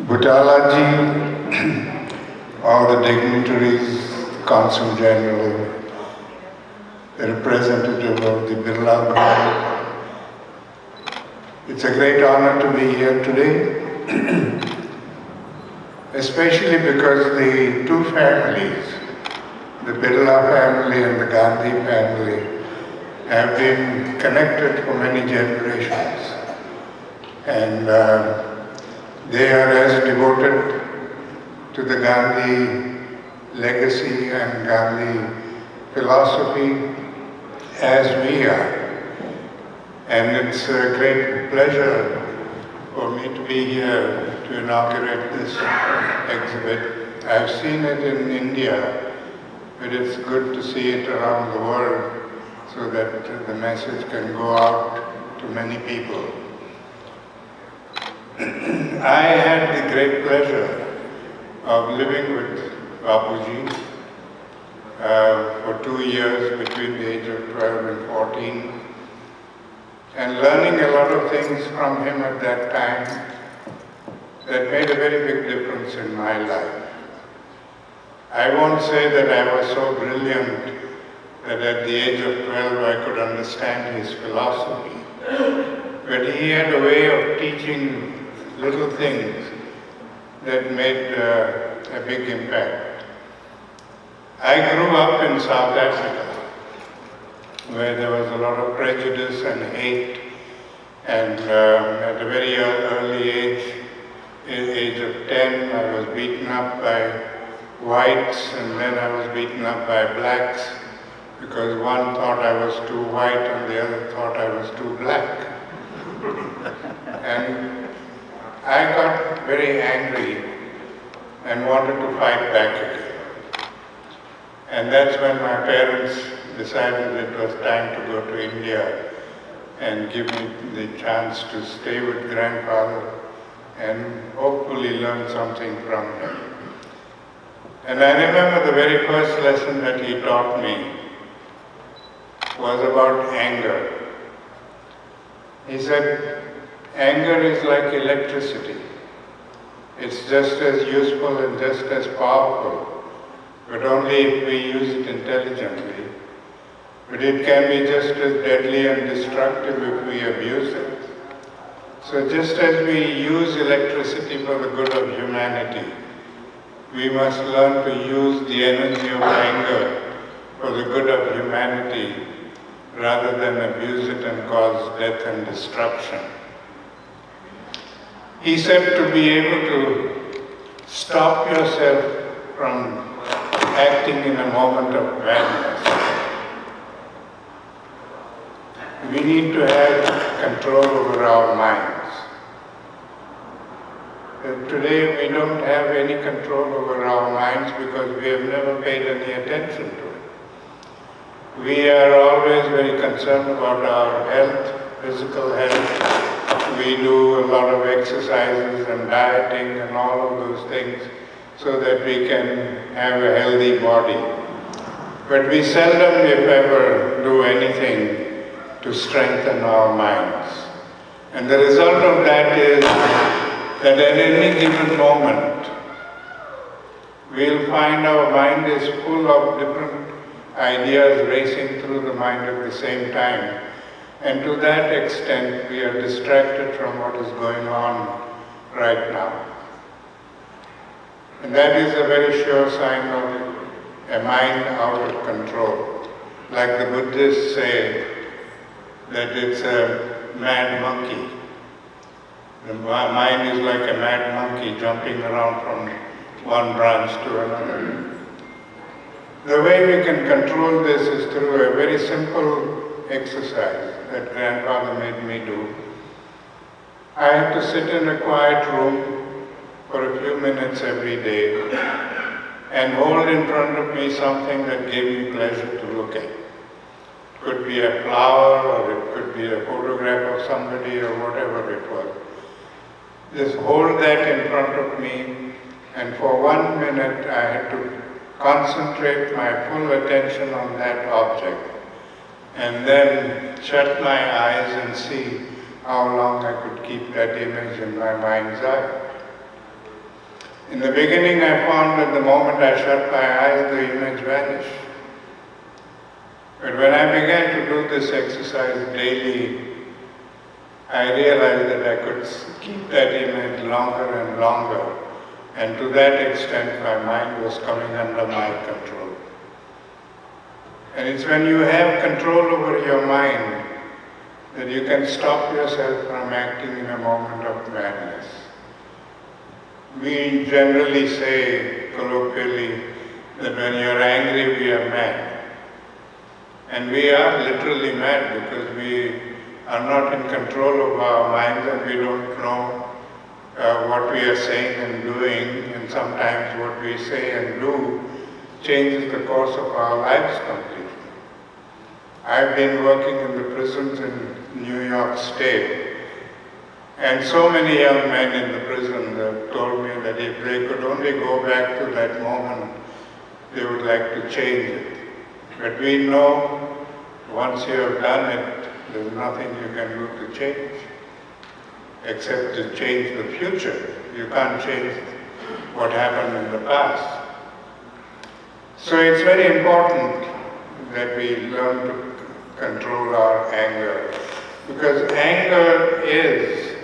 Butalaji, all the dignitaries, Consul General, the representative of the Birla Group. It's a great honor to be here today, especially because the two families, the Birla family and the Gandhi family, have been connected for many generations. And they are as devoted to the Gandhi legacy and Gandhi philosophy as we are. And it's a great pleasure for me to be here to inaugurate this exhibit. I've seen it in India, but it's good to see it around the world so that the message can go out to many people. I had the great pleasure of living with Bapuji for 2 years between the age of 12 and 14 and learning a lot of things from him at that time that made a very big difference in my life. I won't say that I was so brilliant that at the age of 12 I could understand his philosophy, but he had a way of teaching little things that made a big impact. I grew up in South Africa, where there was a lot of prejudice and hate, and at a very early age of 10, I was beaten up by whites, and then I was beaten up by blacks, because one thought I was too white and the other thought I was too black. And I got very angry and wanted to fight back again. And that's when my parents decided it was time to go to India and give me the chance to stay with grandfather and hopefully learn something from him. And I remember the very first lesson that he taught me was about anger. He said, anger is like electricity. It's just as useful and just as powerful, but only if we use it intelligently. But it can be just as deadly and destructive if we abuse it. So just as we use electricity for the good of humanity, we must learn to use the energy of anger for the good of humanity rather than abuse it and cause death and destruction. He said to be able to stop yourself from acting in a moment of madness. We need to have control over our minds. Today we don't have any control over our minds because we have never paid any attention to it. We are always very concerned about our health, physical health. We do a lot of exercises and dieting and all of those things so that we can have a healthy body. But we seldom, if ever, do anything to strengthen our minds. And the result of that is that at any given moment, we'll find our mind is full of different ideas racing through the mind at the same time. And to that extent, we are distracted from what is going on right now. And that is a very sure sign of a mind out of control. Like the Buddhists say, that it's a mad monkey. The mind is like a mad monkey jumping around from one branch to another. The way we can control this is through a very simple exercise that grandfather made me do. I had to sit in a quiet room for a few minutes every day and hold in front of me something that gave me pleasure to look at. It could be a flower, or it could be a photograph of somebody, or whatever it was. Just hold that in front of me, and for 1 minute I had to concentrate my full attention on that object, and then shut my eyes and see how long I could keep that image in my mind's eye. In the beginning, I found that the moment I shut my eyes, the image vanished. But when I began to do this exercise daily, I realized that I could keep that image longer and longer, and to that extent my mind was coming under my control. And it's when you have control over your mind that you can stop yourself from acting in a moment of madness. We generally say, colloquially, that when you're angry, we are mad. And we are literally mad because we are not in control of our minds and we don't know what we are saying and doing, and sometimes what we say and do changes the course of our lives completely. I've been working in the prisons in New York State, and so many young men in the prison have told me that if they could only go back to that moment, they would like to change it. But we know once you have done it, there's nothing you can do to change, except to change the future. You can't change what happened in the past. So it's very important that we learn to control our anger, because anger is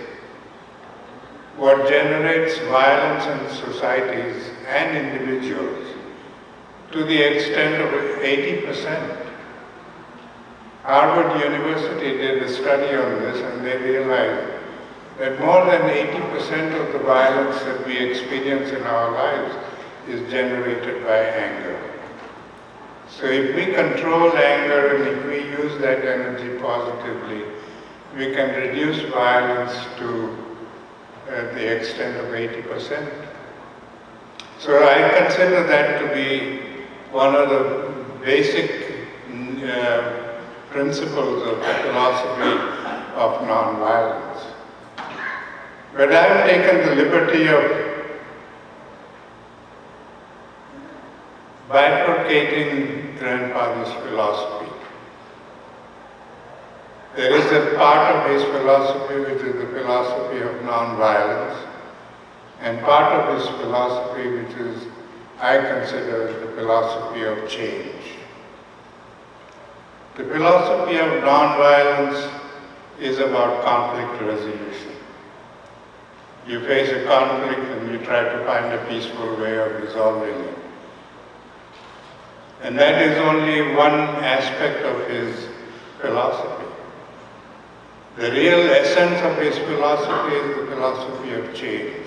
what generates violence in societies and individuals to the extent of 80%. Harvard University did a study on this, and they realized that more than 80% of the violence that we experience in our lives is generated by anger. So if we control anger and if we use that energy positively, we can reduce violence to the extent of 80%. So I consider that to be one of the basic principles of the philosophy of nonviolence. But I've taken the liberty of bifurcating grandfather's philosophy. There is a part of his philosophy which is the philosophy of nonviolence, and part of his philosophy which is, I consider, the philosophy of change. The philosophy of nonviolence is about conflict resolution. You face a conflict and you try to find a peaceful way of resolving it. And that is only one aspect of his philosophy. The real essence of his philosophy is the philosophy of change.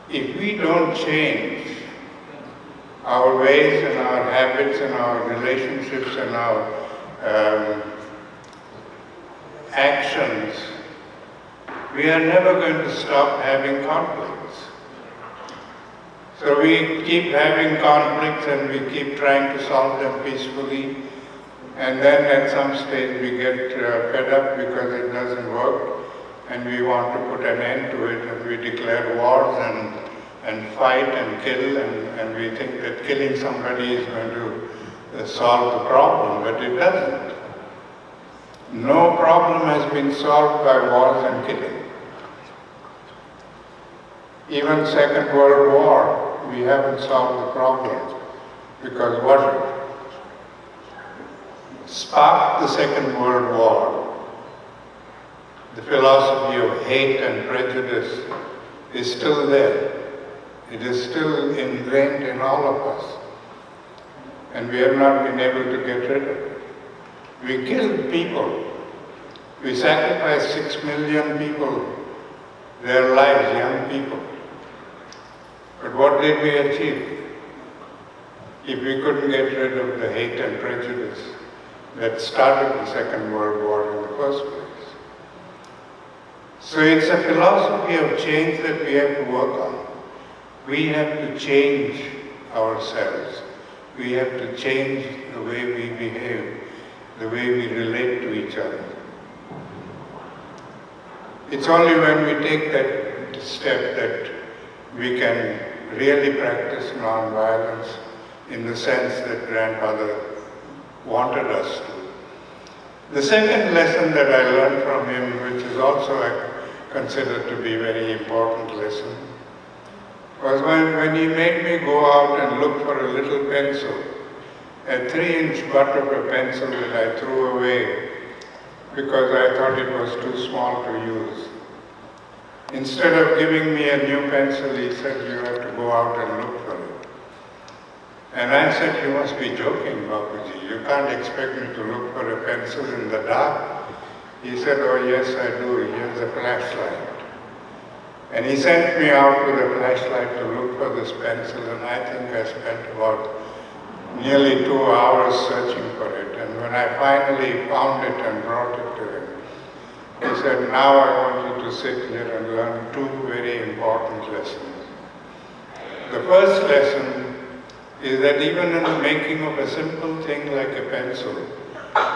If we don't change our ways and our habits and our relationships and our actions, we are never going to stop having conflicts. So we keep having conflicts and we keep trying to solve them peacefully, and then at some stage we get fed up because it doesn't work and we want to put an end to it, and we declare wars and fight and kill, and we think that killing somebody is going to solve the problem, but it doesn't. No problem has been solved by wars and killing. Even Second World War, we haven't solved the problem, because what sparked the Second World War, the philosophy of hate and prejudice, is still there. It is still ingrained in all of us, and we have not been able to get rid of it. We killed people. We sacrificed 6 million people, their lives, young people. But what did we achieve? If we couldn't get rid of the hate and prejudice that started the Second World War in the first place. So it's a philosophy of change that we have to work on. We have to change ourselves. We have to change the way we behave, the way we relate to each other. It's only when we take that step that we can really practice nonviolence in the sense that grandfather wanted us to. The second lesson that I learned from him, which is also I consider to be a very important lesson, was when he made me go out and look for a little pencil, a 3-inch butt of a pencil that I threw away because I thought it was too small to use. Instead of giving me a new pencil, he said, you have to go out and look for it. And I said, you must be joking, Bapuji. You can't expect me to look for a pencil in the dark. He said, oh yes, I do. Here's a flashlight. And he sent me out with a flashlight to look for this pencil, and I think I spent about nearly 2 hours searching for it. And when I finally found it and brought it to him, he said, now I want you to sit here and learn 2 very important lessons. The first lesson is that even in the making of a simple thing like a pencil,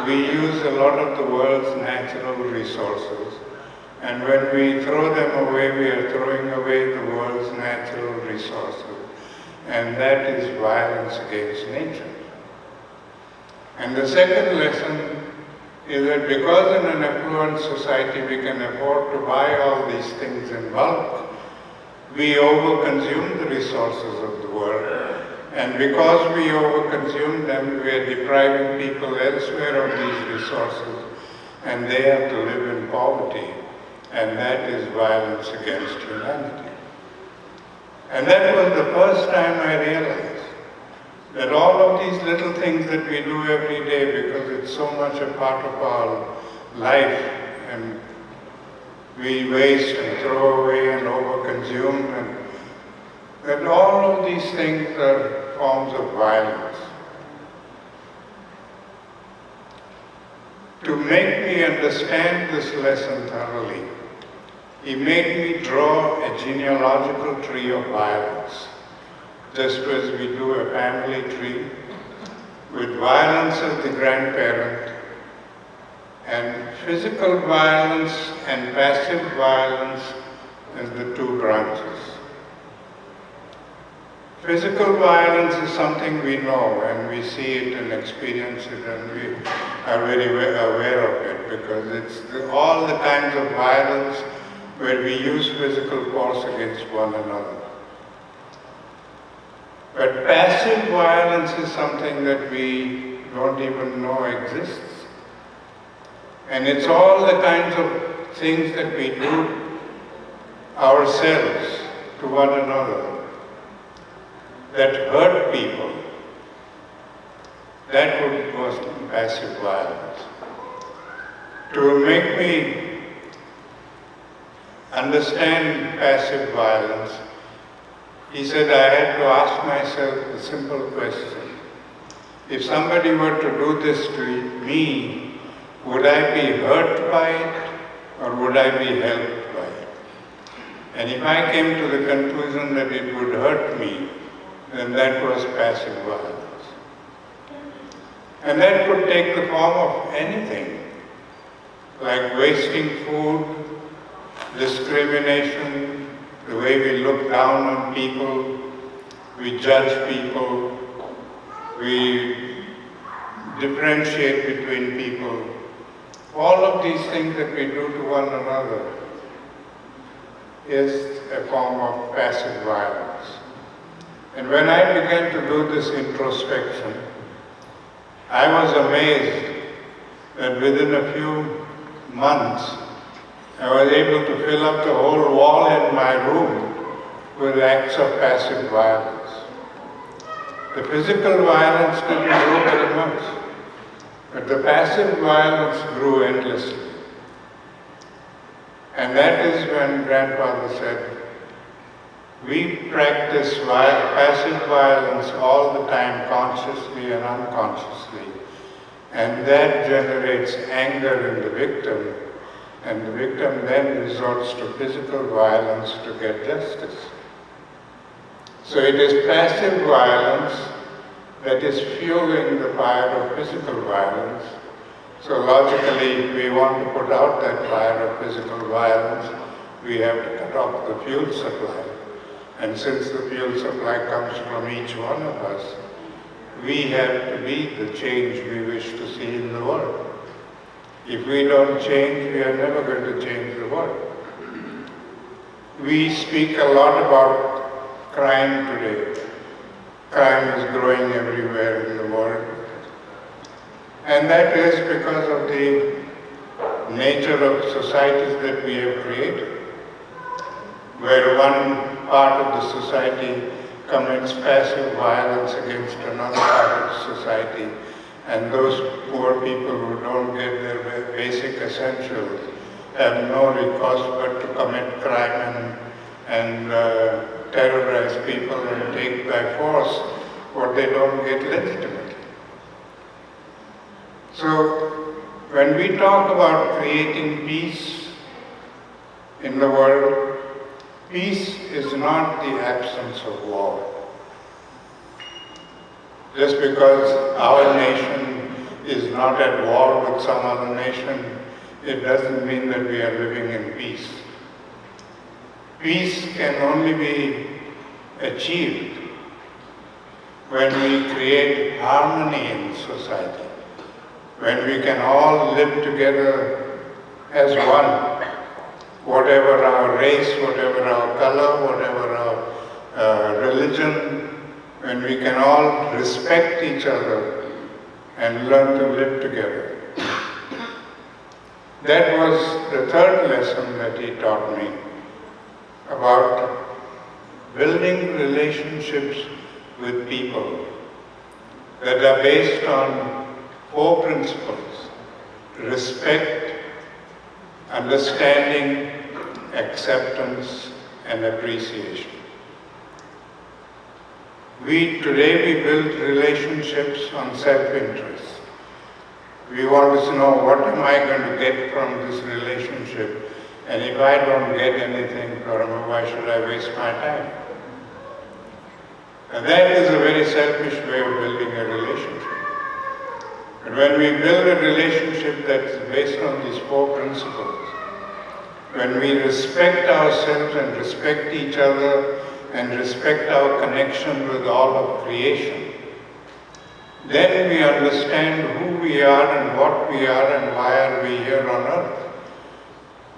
we use a lot of the world's natural resources. And when we throw them away, we are throwing away the world's natural resources. And that is violence against nature. And the second lesson is that because in an affluent society we can afford to buy all these things in bulk, we overconsume the resources of the world. And because we overconsume them, we are depriving people elsewhere of these resources, and they have to live in poverty. And that is violence against humanity. And that was the first time I realized that all of these little things that we do every day, because it's so much a part of our life, and we waste and throw away and overconsume, and that all of these things are forms of violence. To make me understand this lesson thoroughly, he made me draw a genealogical tree of violence, just as we do a family tree, with violence as the grandparent, and physical violence and passive violence as the 2 branches. Physical violence is something we know, and we see it and experience it, and we are very aware of it, because it's all the kinds of violence where we use physical force against one another. But passive violence is something that we don't even know exists. And it's all the kinds of things that we do ourselves to one another that hurt people. That was passive violence. To make me understand passive violence, he said I had to ask myself a simple question. If somebody were to do this to me, would I be hurt by it or would I be helped by it? And if I came to the conclusion that it would hurt me, then that was passive violence. And that could take the form of anything, like wasting food, discrimination, the way we look down on people, we judge people, we differentiate between people. All of these things that we do to one another is a form of passive violence. And when I began to do this introspection, I was amazed that within a few months, I was able to fill up the whole wall in my room with acts of passive violence. The physical violence didn't grow very much, but the passive violence grew endlessly. And that is when Grandfather said, we practice passive violence all the time, consciously and unconsciously, and that generates anger in the victim, and the victim then resorts to physical violence to get justice. So it is passive violence that is fueling the fire of physical violence. So logically, if we want to put out that fire of physical violence, we have to cut off the fuel supply. And since the fuel supply comes from each one of us, we have to be the change we wish to see in the world. If we don't change, we are never going to change the world. We speak a lot about crime today. Crime is growing everywhere in the world. And that is because of the nature of societies that we have created, where one part of the society commits passive violence against another part of the society, and those poor people who don't get their basic essentials have no recourse but to commit crime and terrorize people and take by force what they don't get legitimately. So, when we talk about creating peace in the world, peace is not the absence of war. Just because our nation is not at war with some other nation, it doesn't mean that we are living in peace. Peace can only be achieved when we create harmony in society, when we can all live together as one, whatever our race, whatever our color, whatever our religion, when we can all respect each other and learn to live together. That was the third lesson that he taught me, about building relationships with people that are based on 4 principles: respect, understanding, acceptance, and appreciation. Today we build relationships on self-interest. We always know, what am I going to get from this relationship? And if I don't get anything from it, why should I waste my time? And that is a very selfish way of building a relationship. But when we build a relationship that's based on these 4 principles, when we respect ourselves and respect each other and respect our connection with all of creation, then we understand who we are and what we are and why are we here on earth.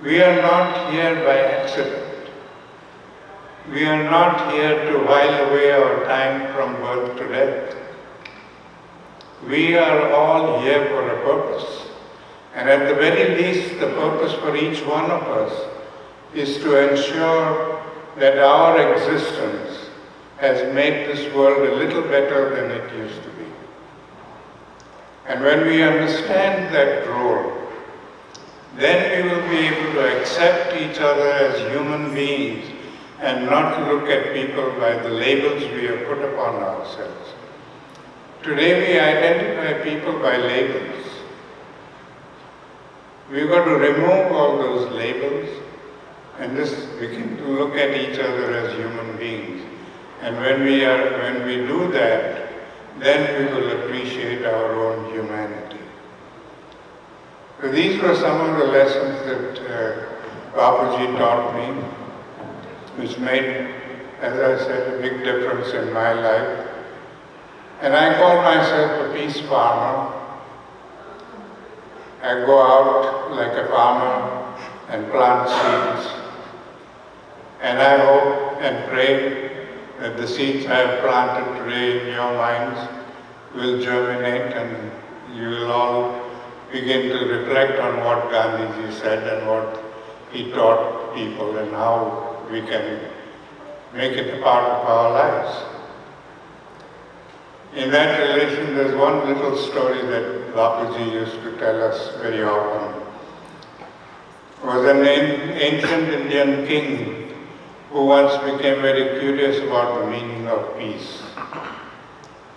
We are not here by accident. We are not here to while away our time from birth to death. We are all here for a purpose. And at the very least, the purpose for each one of us is to ensure that our existence has made this world a little better than it used to be. And when we understand that role, then we will be able to accept each other as human beings and not look at people by the labels we have put upon ourselves. Today we identify people by labels. We've got to remove all those labels and just begin to look at each other as human beings. And when we do that, then we will appreciate our own humanity. So these were some of the lessons that Bapuji taught me, which made, as I said, a big difference in my life. And I call myself a peace farmer. I go out like a farmer and plant seeds. And I hope and pray that the seeds I have planted today in your minds will germinate and you will all begin to reflect on what Gandhiji said and what he taught people and how we can make it a part of our lives. In that relation, there's one little story that Bapuji used to tell us very often. It was an ancient Indian king who once became very curious about the meaning of peace.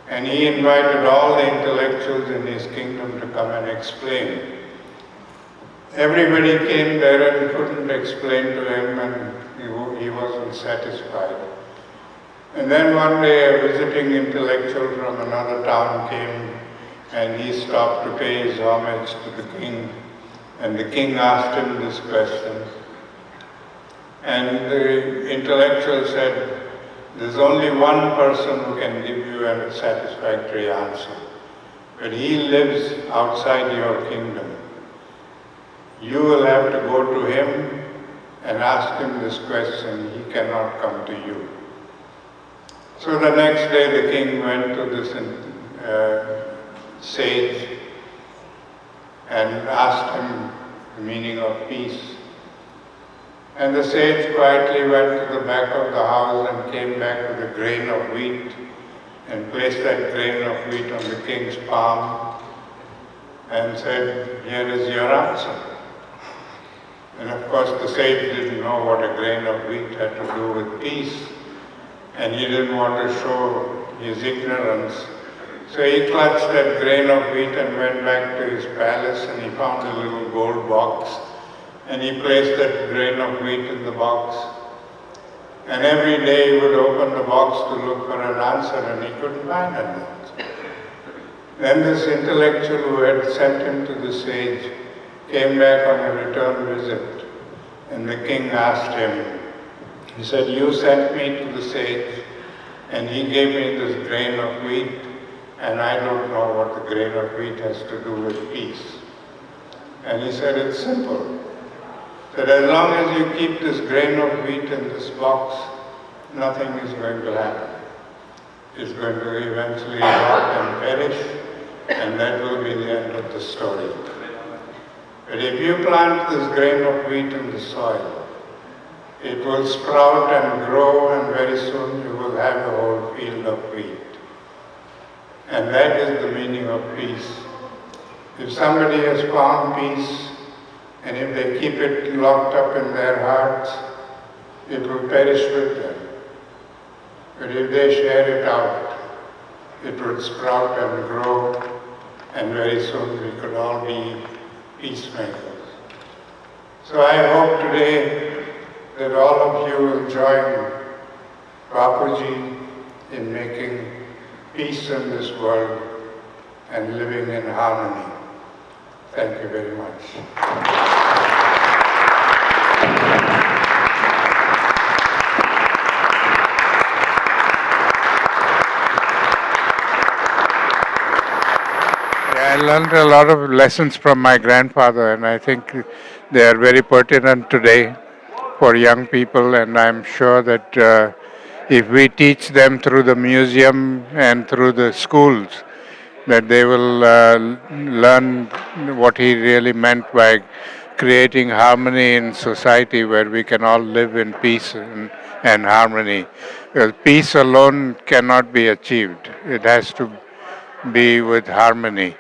And he invited all the intellectuals in his kingdom to come and explain. Everybody came there and couldn't explain to him, and he wasn't satisfied. And then one day a visiting intellectual from another town came and he stopped to pay his homage to the king. And the king asked him this question. And the intellectual said, "There's only one person who can give you a satisfactory answer, but he lives outside your kingdom. You will have to go to him and ask him this question. He cannot come to you." So the next day the king went to this sage and asked him the meaning of peace. And the sage quietly went to the back of the house and came back with a grain of wheat and placed that grain of wheat on the king's palm and said, "Here is your answer." And of course the sage didn't know what a grain of wheat had to do with peace, and he didn't want to show his ignorance. So he clutched that grain of wheat and went back to his palace, and he found a little gold box, and he placed that grain of wheat in the box. And every day he would open the box to look for an answer, and he couldn't find an answer. Then this intellectual who had sent him to the sage came back on a return visit, and the king asked him, he said, "You sent me to the sage, and he gave me this grain of wheat, and I don't know what the grain of wheat has to do with peace." And he said, "It's simple, that as long as you keep this grain of wheat in this box, nothing is going to happen. It's going to eventually rot and perish, and that will be the end of the story. But if you plant this grain of wheat in the soil, it will sprout and grow, and very soon you will have a whole field of wheat." And that is the meaning of peace. If somebody has found peace, and if they keep it locked up in their hearts, it will perish with them. But if they share it out, it would sprout and grow, and very soon we could all be peacemakers. So I hope today that all of you will join Bapuji in making peace in this world and living in harmony. Thank you very much. I learned a lot of lessons from my grandfather, and I think they are very pertinent today for young people, and I'm sure that if we teach them through the museum and through the schools, that they will learn what he really meant by creating harmony in society where we can all live in peace and harmony. Because peace alone cannot be achieved. It has to be with harmony.